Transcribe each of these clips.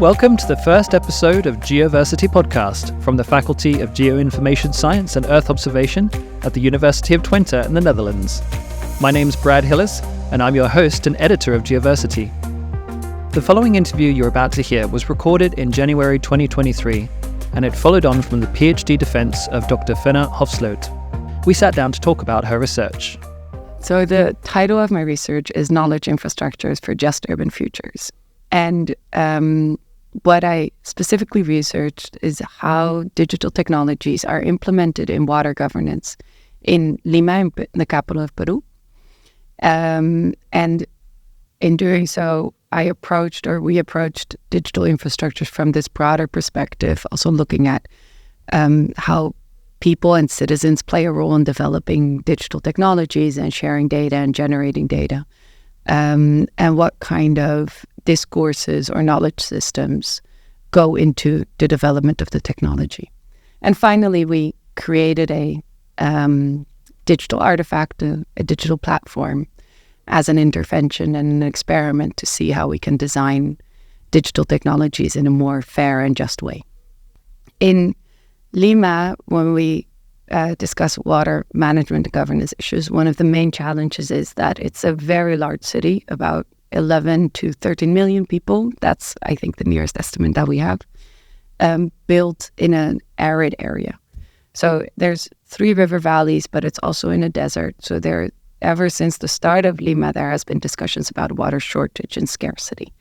Welcome to the first episode of Geoversity podcast from the Faculty of Geoinformation Science and Earth Observation at the University of Twente in the Netherlands. My name's Brad Hillis, and I'm your host and editor of Geoversity. The following interview you're about to hear was recorded in January 2023, and it followed on from the PhD defense of Dr Fenna Hoefsloot. We sat down to talk about her research. So the title of my research is Knowledge Infrastructures for Just Urban Futures. And what I specifically researched is how digital technologies are implemented in water governance in Lima, in the capital of Peru. And in doing so, we approached digital infrastructures from this broader perspective, also looking at how people and citizens play a role in developing digital technologies and sharing data and generating data, and what kind of discourses or knowledge systems go into the development of the technology. And finally, we created a digital artifact, a digital platform, as an intervention and an experiment to see how we can design digital technologies in a more fair and just way. In Lima, when we discuss water management and governance issues, one of the main challenges is that it's a very large city, about 11 to 13 million people. That's, I think, the nearest estimate that we have, built in an arid area. So there's 3 river valleys, but it's also in a desert. So ever since the start of Lima, there has been discussions about water shortage and scarcity.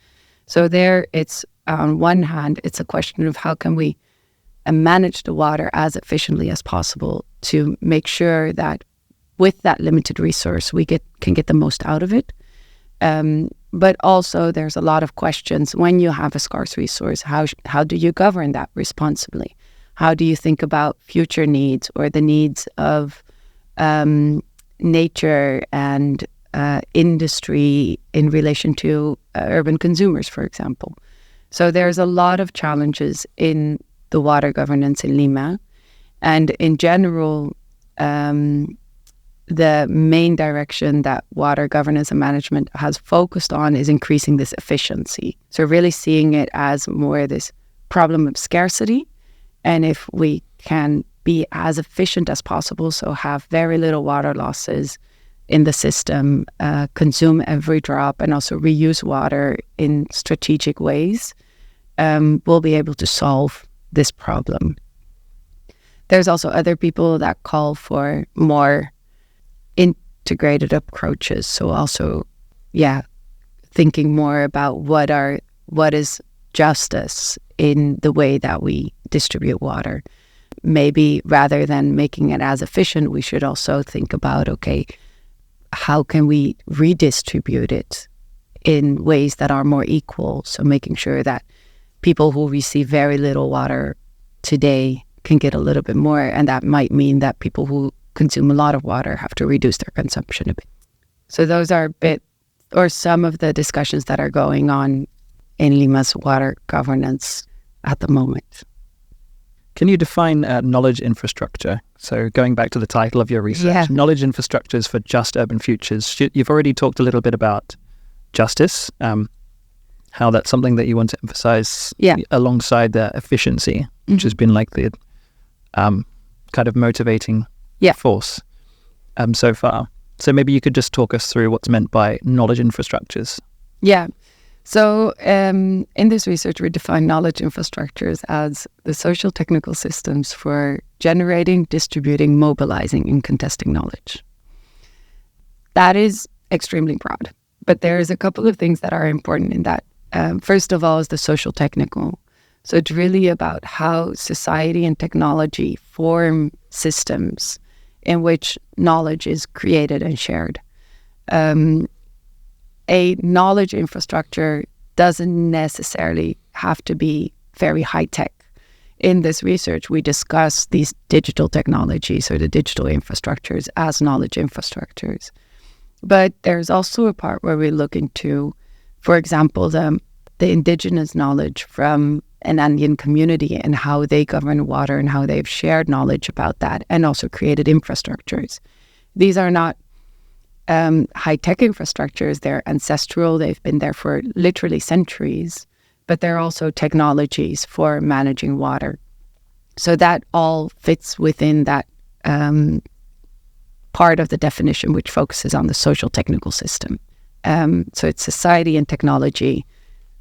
So it's on one hand, it's a question of how can we manage the water as efficiently as possible to make sure that with that limited resource, we can get the most out of it. But also there's a lot of questions when you have a scarce resource. How do you govern that responsibly? How do you think about future needs or the needs of nature and industry in relation to urban consumers, for example? So there's a lot of challenges in the water governance in Lima. And in general, the main direction that water governance and management has focused on is increasing this efficiency. So really seeing it as more this problem of scarcity. And if we can be as efficient as possible, so have very little water losses in the system, consume every drop, and also reuse water in strategic ways, we'll be able to solve this problem. There's also other people that call for more integrated approaches. So also, thinking more about what is justice in the way that we distribute water. Maybe rather than making it as efficient, we should also think about, how can we redistribute it in ways that are more equal? So making sure that people who receive very little water today can get a little bit more. And that might mean that people who consume a lot of water have to reduce their consumption a bit. So those are some of the discussions that are going on in Lima's water governance at the moment. Can you define knowledge infrastructure? So going back to the title of your research, Knowledge Infrastructures for Just Urban Futures. You've already talked a little bit about justice, how that's something that you want to emphasize alongside the efficiency, which has been like the kind of motivating force so far. So maybe you could just talk us through what's meant by knowledge infrastructures. Yeah. So in this research, we define knowledge infrastructures as the social technical systems for generating, distributing, mobilizing, and contesting knowledge. That is extremely broad, but there's a couple of things that are important in that. First of all is the social technical. So it's really about how society and technology form systems in which knowledge is created and shared. A knowledge infrastructure doesn't necessarily have to be very high-tech. In this research, we discuss these digital technologies or the digital infrastructures as knowledge infrastructures. But there's also a part where we look into, for example, the indigenous knowledge from an Andean community and how they govern water and how they've shared knowledge about that and also created infrastructures. These are not high-tech infrastructures. They're ancestral. They've been there for literally centuries. but there are also technologies for managing water. So that all fits within that part of the definition which focuses on the social technical system. So it's society and technology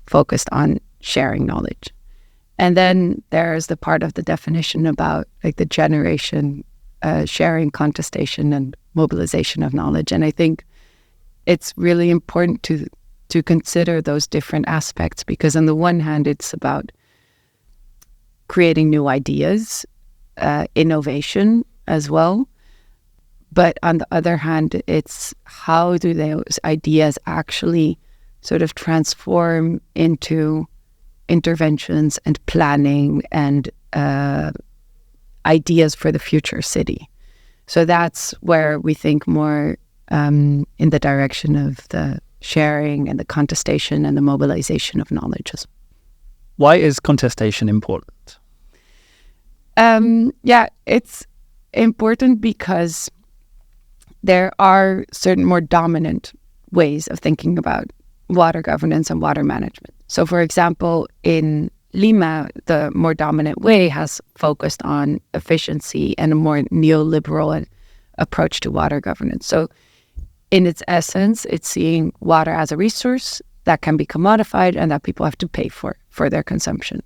focused on sharing knowledge. And then there's the part of the definition about like the generation, sharing, contestation, and mobilization of knowledge. And I think it's really important to consider those different aspects, because on the one hand, it's about creating new ideas, innovation as well. But on the other hand, it's how do those ideas actually sort of transform into interventions and planning and ideas for the future city. So that's where we think more in the direction of the sharing and the contestation and the mobilization of knowledge. Why is contestation important? It's important because there are certain more dominant ways of thinking about water governance and water management. So, for example, in Lima, the more dominant way has focused on efficiency and a more neoliberal approach to water governance. So, in its essence, it's seeing water as a resource that can be commodified and that people have to pay for their consumption.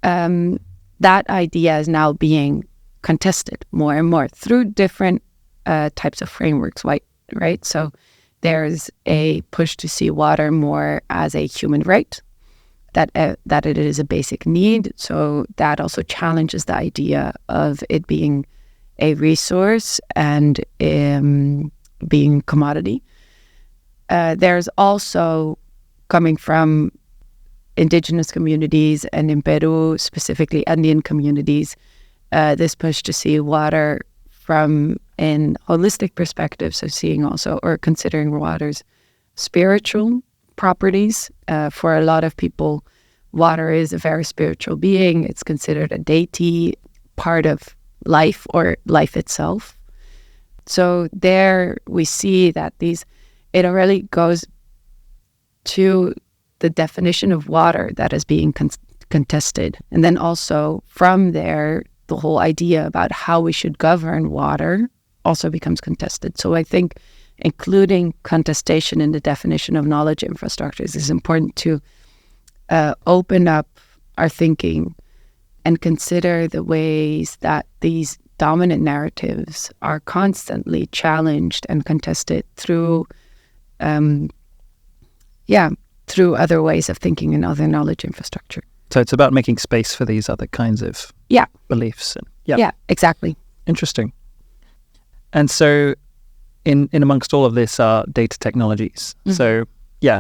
That idea is now being contested more and more through different types of frameworks, right? So there's a push to see water more as a human right, that it is a basic need. So that also challenges the idea of it being a resource and being commodity. There's also, coming from indigenous communities and in Peru, specifically Andean communities, this push to see water from an holistic perspective, so seeing also or considering water's spiritual properties. For a lot of people, water is a very spiritual being. It's considered a deity, part of life or life itself. So there we see that it already goes to the definition of water that is being contested. And then also from there, the whole idea about how we should govern water also becomes contested. So I think including contestation in the definition of knowledge infrastructures is important to open up our thinking and consider the ways that these dominant narratives are constantly challenged and contested through other ways of thinking and other knowledge infrastructure. So it's about making space for these other kinds of beliefs. Yeah, exactly. Interesting. And so in amongst all of this are data technologies. Mm-hmm. So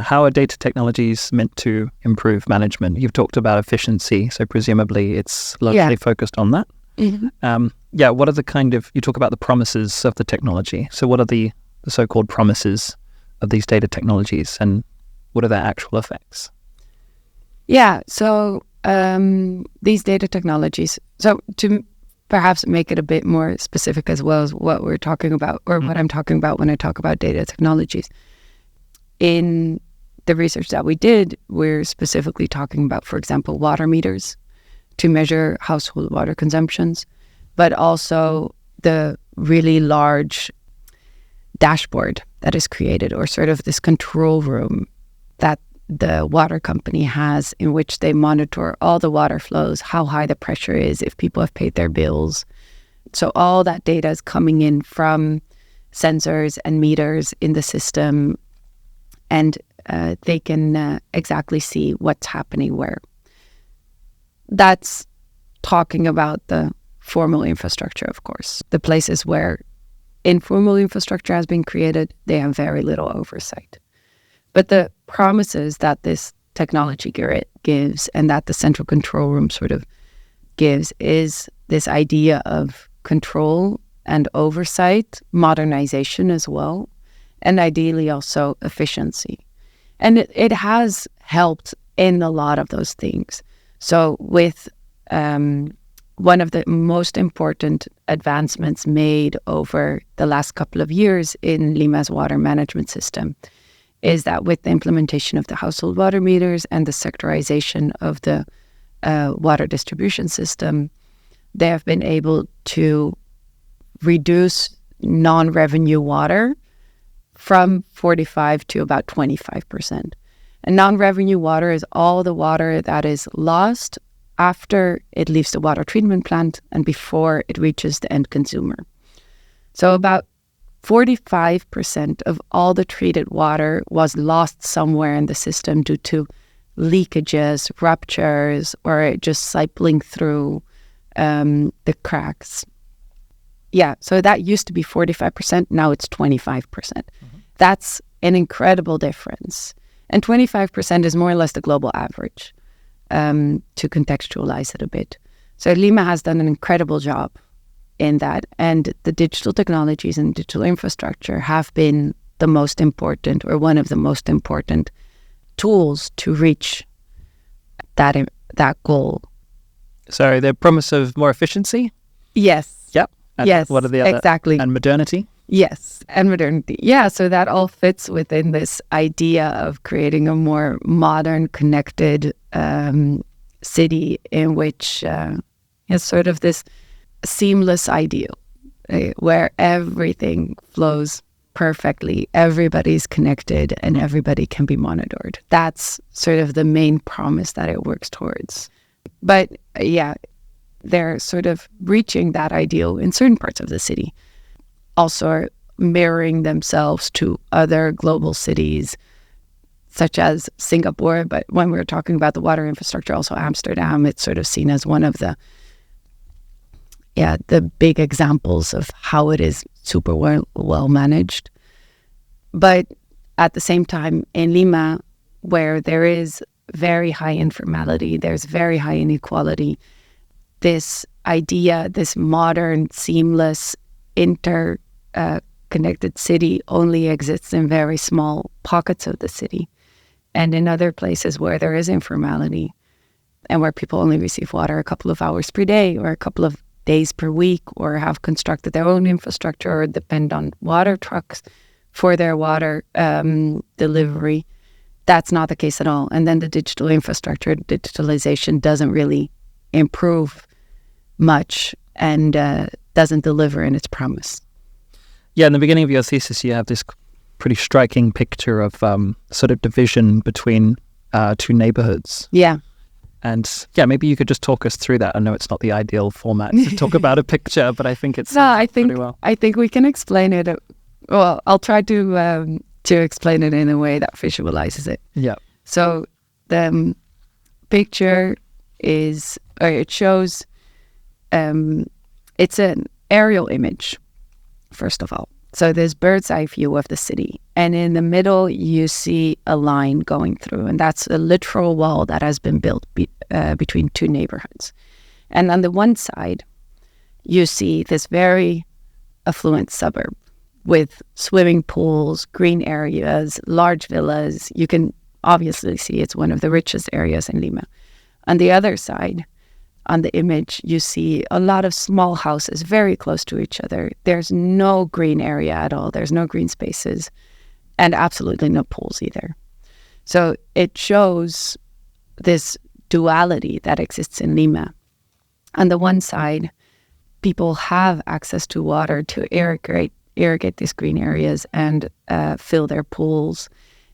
how are data technologies meant to improve management? You've talked about efficiency, so presumably it's largely focused on that. Mm-hmm. What are you talk about the promises of the technology. So what are the so-called promises of these data technologies, and what are their actual effects? Yeah, so these data technologies, so to perhaps make it a bit more specific as well as what we're talking about, or what I'm talking about when I talk about data technologies. In the research that we did, we're specifically talking about, for example, water meters to measure household water consumptions, but also the really large dashboard that is created, or sort of this control room that the water company has, in which they monitor all the water flows, how high the pressure is, if people have paid their bills. So all that data is coming in from sensors and meters in the system, and they can exactly see what's happening where. That's talking about the formal infrastructure, of course. The places where informal infrastructure has been created, they have very little oversight. But the promises that this technology gives, and that the central control room sort of gives, is this idea of control and oversight, modernization as well, and ideally also efficiency. And it has helped in a lot of those things. So with one of the most important advancements made over the last couple of years in Lima's water management system is that with the implementation of the household water meters and the sectorization of the water distribution system, they have been able to reduce non-revenue water from 45 to about 25%. And non-revenue water is all the water that is lost after it leaves the water treatment plant and before it reaches the end consumer. So about 45% of all the treated water was lost somewhere in the system due to leakages, ruptures, or just cycling through the cracks. Yeah, so that used to be 45%, now it's 25%. That's an incredible difference. And 25% is more or less the global average, to contextualize it a bit. So Lima has done an incredible job in that. And the digital technologies and digital infrastructure have been the most important, or one of the most important tools to reach that goal. So the promise of more efficiency? Yes. Yep. And yes, what are the other? Exactly. And modernity? Yes, and modernity. Yeah, so that all fits within this idea of creating a more modern, connected city in which is sort of this seamless ideal where everything flows perfectly, everybody's connected, and everybody can be monitored. That's sort of the main promise that it works towards. But yeah, they're sort of reaching that ideal in certain parts of the city. Also mirroring themselves to other global cities, such as Singapore. But when we're talking about the water infrastructure, also Amsterdam, it's sort of seen as one of the big examples of how it is super well managed. But at the same time, in Lima, where there is very high informality, there's very high inequality, this idea, this modern, seamless, interconnected city only exists in very small pockets of the city. And in other places where there is informality and where people only receive water a couple of hours per day or a couple of days per week, or have constructed their own infrastructure or depend on water trucks for their water delivery, that's not the case at all. And then the digital infrastructure, digitalization doesn't really improve much and doesn't deliver in its promise. Yeah, in the beginning of your thesis, you have this pretty striking picture of sort of division between two neighborhoods. Yeah. And yeah, maybe you could just talk us through that. I know it's not the ideal format to talk about a picture, but I think it's pretty well. I think we can explain it. Well, I'll try to explain it in a way that visualizes it. Yeah. So the picture it shows, it's an aerial image, first of all. So there's bird's eye view of the city. And in the middle, you see a line going through. And that's a literal wall that has been built between two neighborhoods. And on the one side, you see this very affluent suburb with swimming pools, green areas, large villas. You can obviously see it's one of the richest areas in Lima. On the other side, on the image, you see a lot of small houses very close to each other. There's no green area at all. There's no green spaces and absolutely no pools either. So it shows this duality that exists in Lima. On the one side, people have access to water to irrigate these green areas and fill their pools.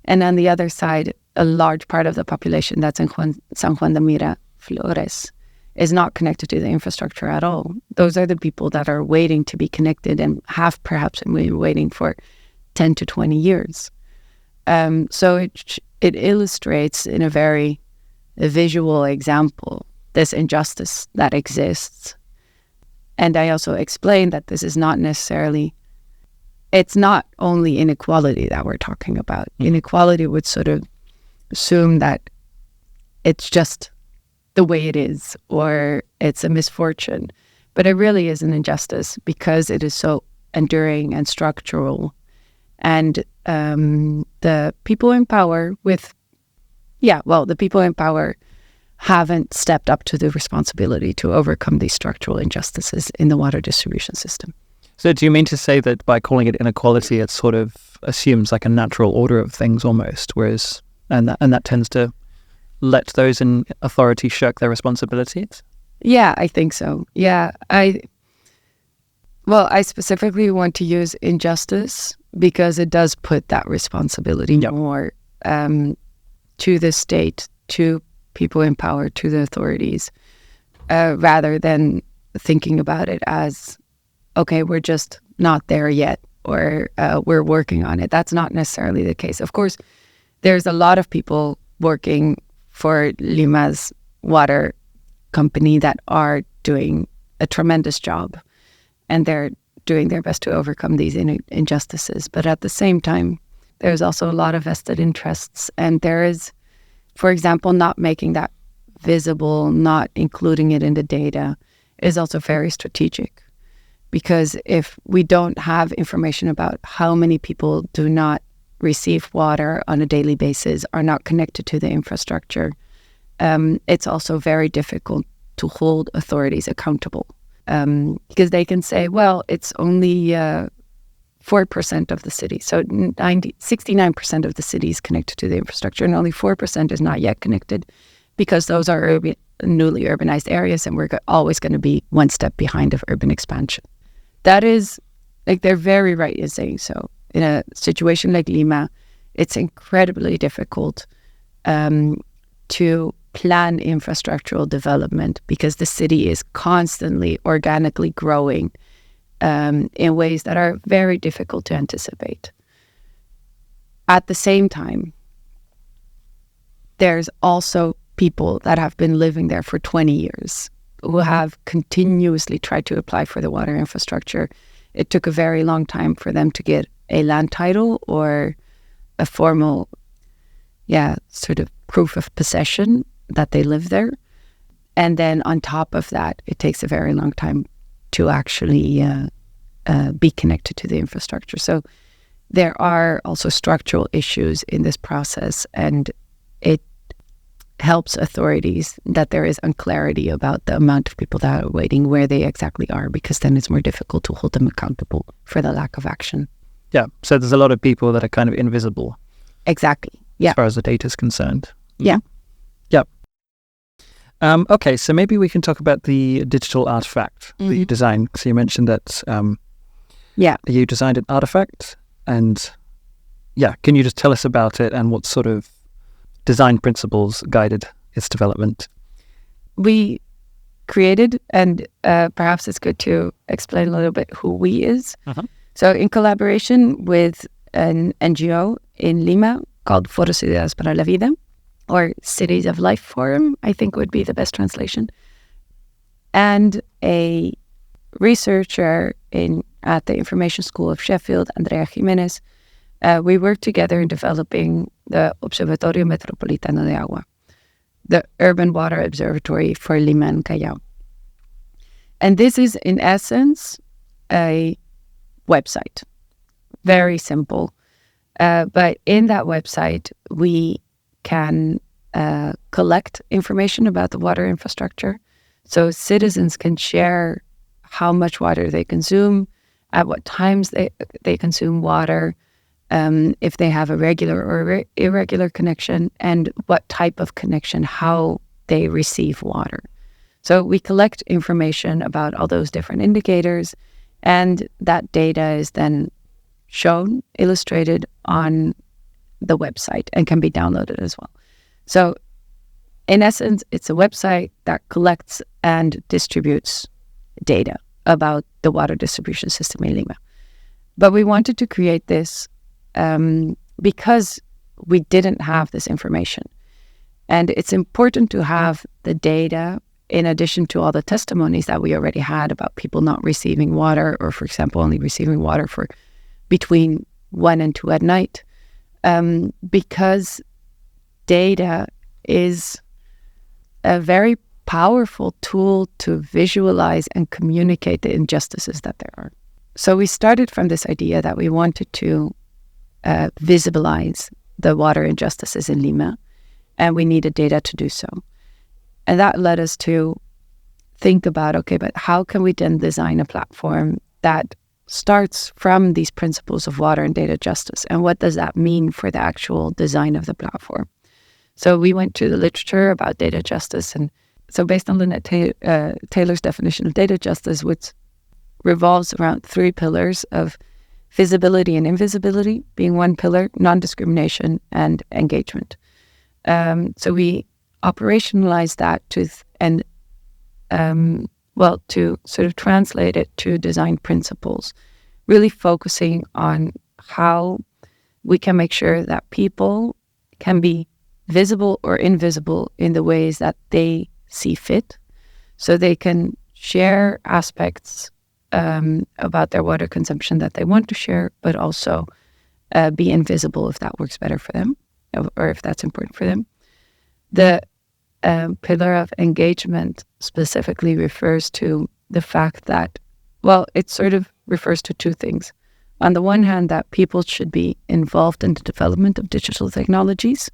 And on the other side, a large part of the population that's in San Juan de Miraflores is not connected to the infrastructure at all. Those are the people that are waiting to be connected and have perhaps been waiting for 10 to 20 years. So it illustrates in a very visual example this injustice that exists. And I also explained that this is not necessarily, it's not only inequality that we're talking about. Inequality would sort of assume that it's just the way it is, or it's a misfortune. But it really is an injustice because it is so enduring and structural. And the people in power the people in power haven't stepped up to the responsibility to overcome these structural injustices in the water distribution system. So do you mean to say that by calling it inequality, it sort of assumes like a natural order of things almost, whereas and that tends to let those in authority shirk their responsibilities? Yeah, I think so. Yeah, I specifically want to use injustice because it does put that responsibility more to the state, to people in power, to the authorities, rather than thinking about it as, okay, we're just not there yet, or we're working on it. That's not necessarily the case. Of course, there's a lot of people working for Lima's water company that are doing a tremendous job, and they're doing their best to overcome these injustices. But at the same time, there's also a lot of vested interests, and there is, for example, not making that visible, not including it in the data is also very strategic. Because if we don't have information about how many people do not receive water on a daily basis, are not connected to the infrastructure, it's also very difficult to hold authorities accountable. Because they can say, well, it's only 4% of the city. So 69% of the city is connected to the infrastructure, and only 4% is not yet connected, because those are newly urbanized areas, and we're always going to be one step behind of urban expansion. That is, like, they're very right in saying so. In a situation like Lima, it's incredibly difficult to plan infrastructural development because the city is constantly organically growing in ways that are very difficult to anticipate. At the same time, there's also people that have been living there for 20 years who have continuously tried to apply for the water infrastructure. It took a very long time for them to get a land title or a formal, sort of proof of possession that they live there. And then on top of that, it takes a very long time to actually be connected to the infrastructure. So there are also structural issues in this process, and it helps authorities that there is unclarity about the amount of people that are waiting, where they exactly are, because then it's more difficult to hold them accountable for the lack of action. Yeah, so there's a lot of people that are kind of invisible. Exactly, yeah. As far as the data is concerned. Yeah. Yep. Okay, so maybe we can talk about the digital artifact that you designed. So you mentioned that you designed an artifact, and can you just tell us about it and what sort of design principles guided its development? We created, and perhaps it's good to explain a little bit who we is. So in collaboration with an NGO in Lima called Foros Ideas para la Vida, or Cities of Life Forum, I think would be the best translation, and a researcher at the Information School of Sheffield, Andrea Jimenez, we worked together in developing the Observatorio Metropolitano de Agua, the Urban Water Observatory for Lima and Callao. And this is, in essence, a website. Very simple. But in that website, we can collect information about the water infrastructure. So citizens can share how much water they consume, at what times they consume water, if they have a regular or irregular connection, and what type of connection, how they receive water. So we collect information about all those different indicators, and that data is then shown, illustrated on the website, and can be downloaded as well. So in essence, it's a website that collects and distributes data about the water distribution system in Lima. But we wanted to create this because we didn't have this information. And it's important to have the data in addition to all the testimonies that we already had about people not receiving water, or, for example, only receiving water for between 1 and 2 at night, because data is a very powerful tool to visualize and communicate the injustices that there are. So we started from this idea that we wanted to visualize the water injustices in Lima, and we needed data to do so. And that led us to think about, okay, but how can we then design a platform that starts from these principles of water and data justice. And what does that mean for the actual design of the platform? So we went to the literature about data justice. And so based on Lynette Taylor's definition of data justice, which revolves around 3 pillars of visibility and invisibility being one pillar, non-discrimination and engagement. So we operationalize that to sort of translate it to design principles, really focusing on how we can make sure that people can be visible or invisible in the ways that they see fit, so they can share aspects about their water consumption that they want to share, but also be invisible if that works better for them or if that's important for them. The pillar of engagement specifically refers to the fact that, it sort of refers to 2 things. On the one hand, that people should be involved in the development of digital technologies.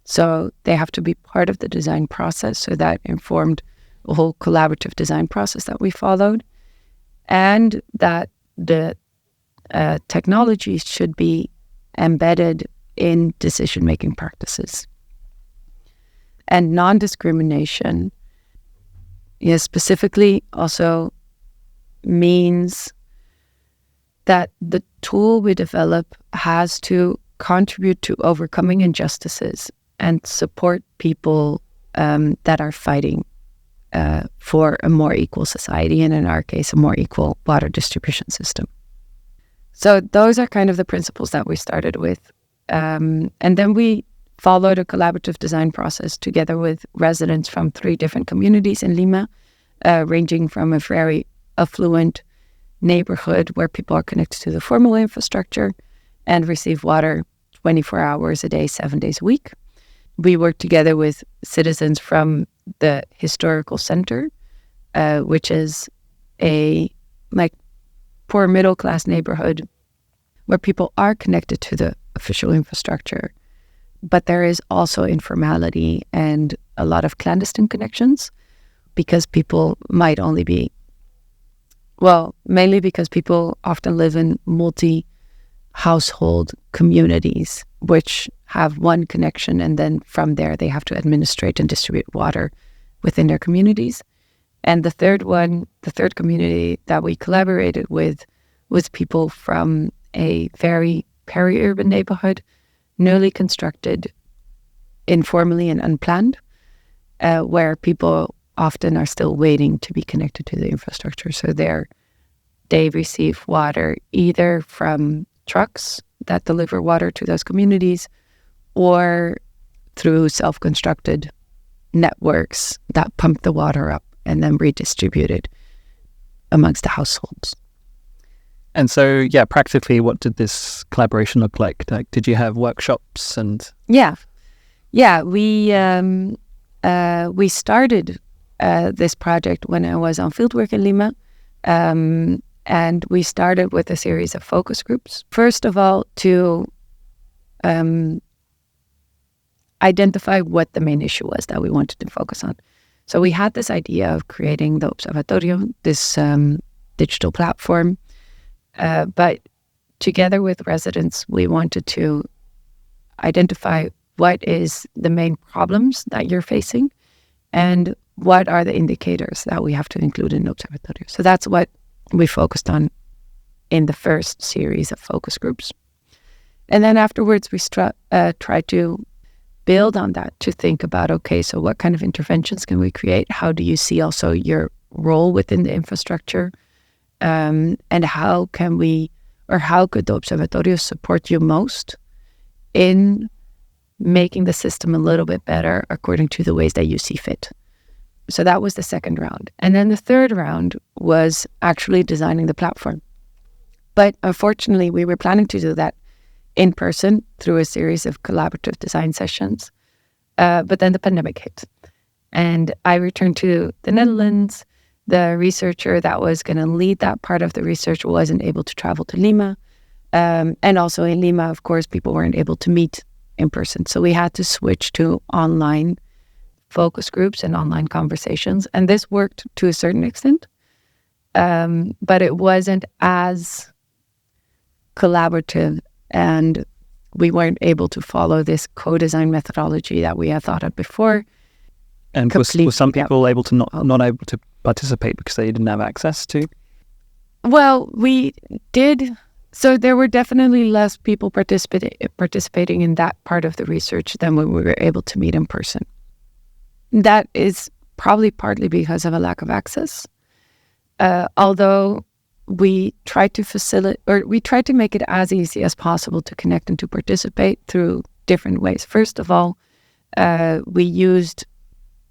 So they have to be part of the design process. So that informed a whole collaborative design process that we followed. And that the technologies should be embedded in decision-making practices. And non-discrimination specifically also means that the tool we develop has to contribute to overcoming injustices and support people that are fighting for a more equal society, and in our case, a more equal water distribution system. So those are kind of the principles that we started with. And then we followed a collaborative design process together with residents from 3 different communities in Lima, ranging from a very affluent neighborhood where people are connected to the formal infrastructure and receive water 24 hours a day, 7 days a week. We worked together with citizens from the historical center, which is a poor middle class neighborhood where people are connected to the official infrastructure, but there is also informality and a lot of clandestine connections because people might only be, mainly because people often live in multi-household communities which have one connection, and then from there they have to administrate and distribute water within their communities. And the third community that we collaborated with was people from a very peri-urban neighborhood, newly constructed, informally and unplanned, where people often are still waiting to be connected to the infrastructure. So they receive water either from trucks that deliver water to those communities or through self-constructed networks that pump the water up and then redistribute it amongst the households. And so, practically, what did this collaboration look like? Did you have workshops and? Yeah. We started this project when I was on fieldwork in Lima, and we started with a series of focus groups. First of all, to identify what the main issue was that we wanted to focus on. So we had this idea of creating the Observatorio, this digital platform. But together with residents, we wanted to identify what is the main problems that you're facing and what are the indicators that we have to include in the Observatorio. So that's what we focused on in the first series of focus groups. And then afterwards, we tried to build on that to think about, okay, so what kind of interventions can we create? How do you see also your role within the infrastructure? And how could the Observatorio support you most in making the system a little bit better according to the ways that you see fit? So that was the second round. And then the third round was actually designing the platform. But unfortunately, we were planning to do that in person through a series of collaborative design sessions. But then the pandemic hit. And I returned to the Netherlands. The researcher that was going to lead that part of the research wasn't able to travel to Lima. And also in Lima, of course, people weren't able to meet in person. So we had to switch to online focus groups and online conversations. And this worked to a certain extent. but it wasn't as collaborative, and we weren't able to follow this co-design methodology that we had thought of before. And were some people able to not able to participate because they didn't have access to? Well, we did. So there were definitely less people participating in that part of the research than when we were able to meet in person. That is probably partly because of a lack of access. Although we tried to make it as easy as possible to connect and to participate through different ways. First of all, we used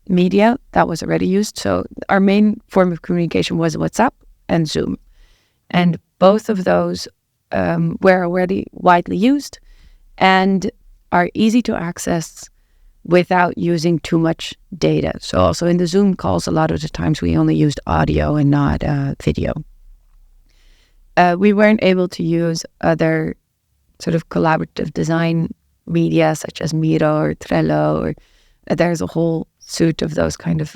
media that was already used. So our main form of communication was WhatsApp and Zoom. And both of those were already widely used and are easy to access without using too much data. So also in the Zoom calls, a lot of the times we only used audio and not video. We weren't able to use other sort of collaborative design media such as Miro or Trello, or there's a whole suite of those kind of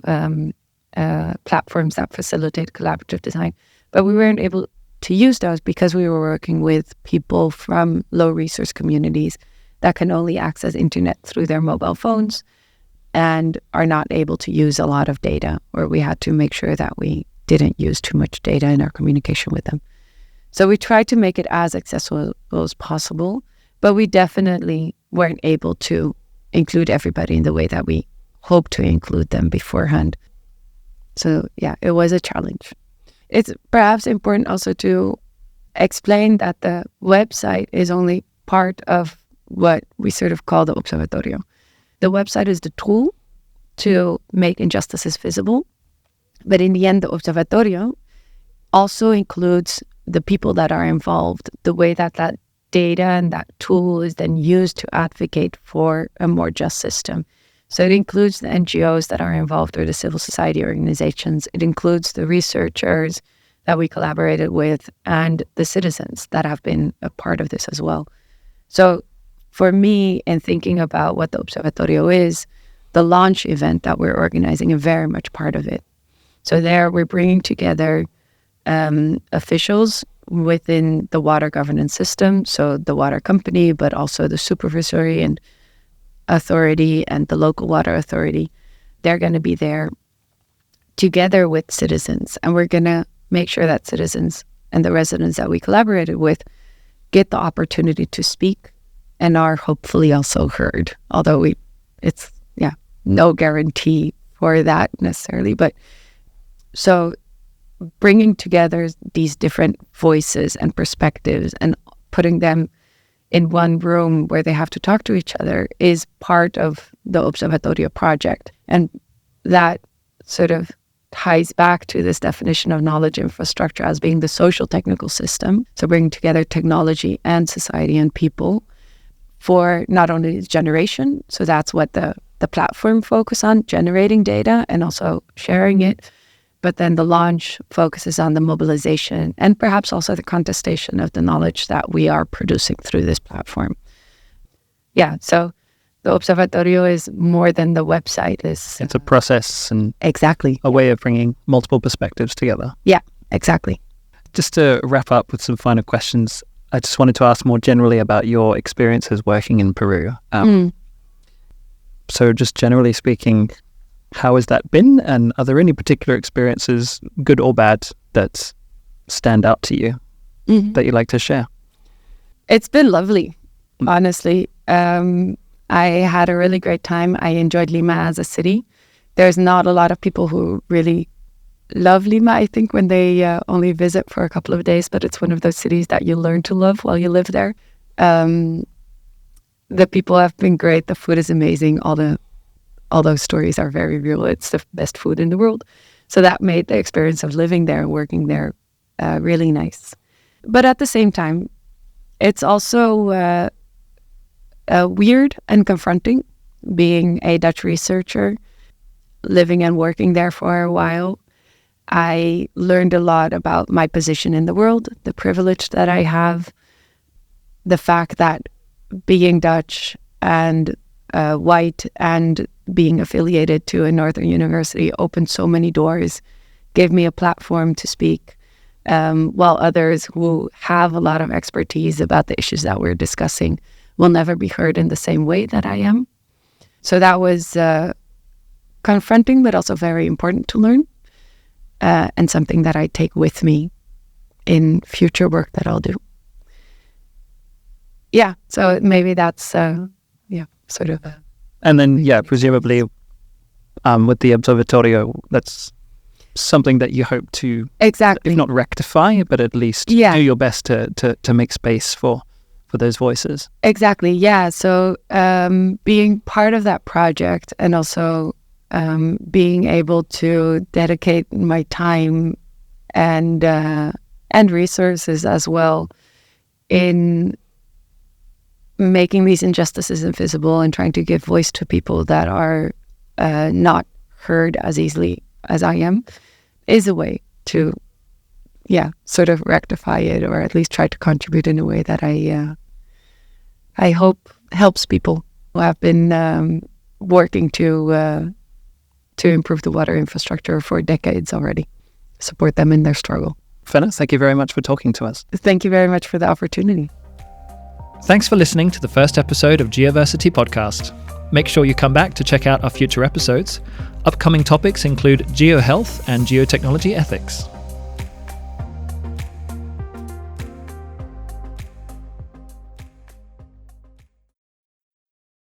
platforms that facilitate collaborative design. But we weren't able to use those because we were working with people from low resource communities that can only access internet through their mobile phones and are not able to use a lot of data, or we had to make sure that we didn't use too much data in our communication with them. So we tried to make it as accessible as possible, but we definitely weren't able to include everybody in the way that we hoped to include them beforehand. So yeah, it was a challenge. It's perhaps important also to explain that the website is only part of what we sort of call the Observatorio. The website is the tool to make injustices visible, but in the end, the Observatorio also includes the people that are involved, the way that that data and that tool is then used to advocate for a more just system. So it includes the NGOs that are involved, or the civil society organizations. It includes the researchers that we collaborated with and the citizens that have been a part of this as well. So for me, in thinking about what the Observatorio is, the launch event that we're organizing is very much part of it. So there we're bringing together officials within the water governance system, so the water company, but also the supervisory and authority and the local water authority. They're going to be there together with citizens, and we're going to make sure that citizens and the residents that we collaborated with get the opportunity to speak and are hopefully also heard, although it's no guarantee for that necessarily. But so bringing together these different voices and perspectives and putting them in one room where they have to talk to each other is part of the Observatorio project. And that sort of ties back to this definition of knowledge infrastructure as being the social technical system. So bringing together technology and society and people for not only generation, so that's what the platform focus on, generating data and also sharing it, but then the launch focuses on the mobilization and perhaps also the contestation of the knowledge that we are producing through this platform. Yeah, so the Observatorio is more than the website. It's a process and exactly a way of bringing multiple perspectives together. Yeah, exactly. Just to wrap up with some final questions, I just wanted to ask more generally about your experiences working in Peru. So just generally speaking, how has that been? And are there any particular experiences, good or bad, that stand out to you that you'd like to share? It's been lovely, honestly. I had a really great time. I enjoyed Lima as a city. There's not a lot of people who really love Lima, I think, when they only visit for a couple of days, but it's one of those cities that you learn to love while you live there. The people have been great. The food is amazing. All those stories are very real. It's the best food in the world. So that made the experience of living there and working there really nice. But at the same time, it's also weird and confronting being a Dutch researcher, living and working there for a while. I learned a lot about my position in the world, the privilege that I have, the fact that being Dutch and white and being affiliated to a Northern university opened so many doors gave me a platform to speak, while others who have a lot of expertise about the issues that we're discussing will never be heard in the same way that I am. So that was confronting, but also very important to learn, and something that I take with me in future work that I'll do. Yeah, so maybe that's sort of. And then, presumably, with the Observatorio, that's something that you hope to exactly, if not rectify, but at least do your best to make space for those voices. Exactly, yeah. So being part of that project, and also being able to dedicate my time and resources as well in making these injustices invisible and trying to give voice to people that are not heard as easily as I am, is a way to, sort of rectify it, or at least try to contribute in a way that I hope helps people who have been working to improve the water infrastructure for decades already, support them in their struggle. Fenna, thank you very much for talking to us. Thank you very much for the opportunity. Thanks for listening to the first episode of Geoversity podcast. Make sure you come back to check out our future episodes. Upcoming topics include geohealth and geotechnology ethics.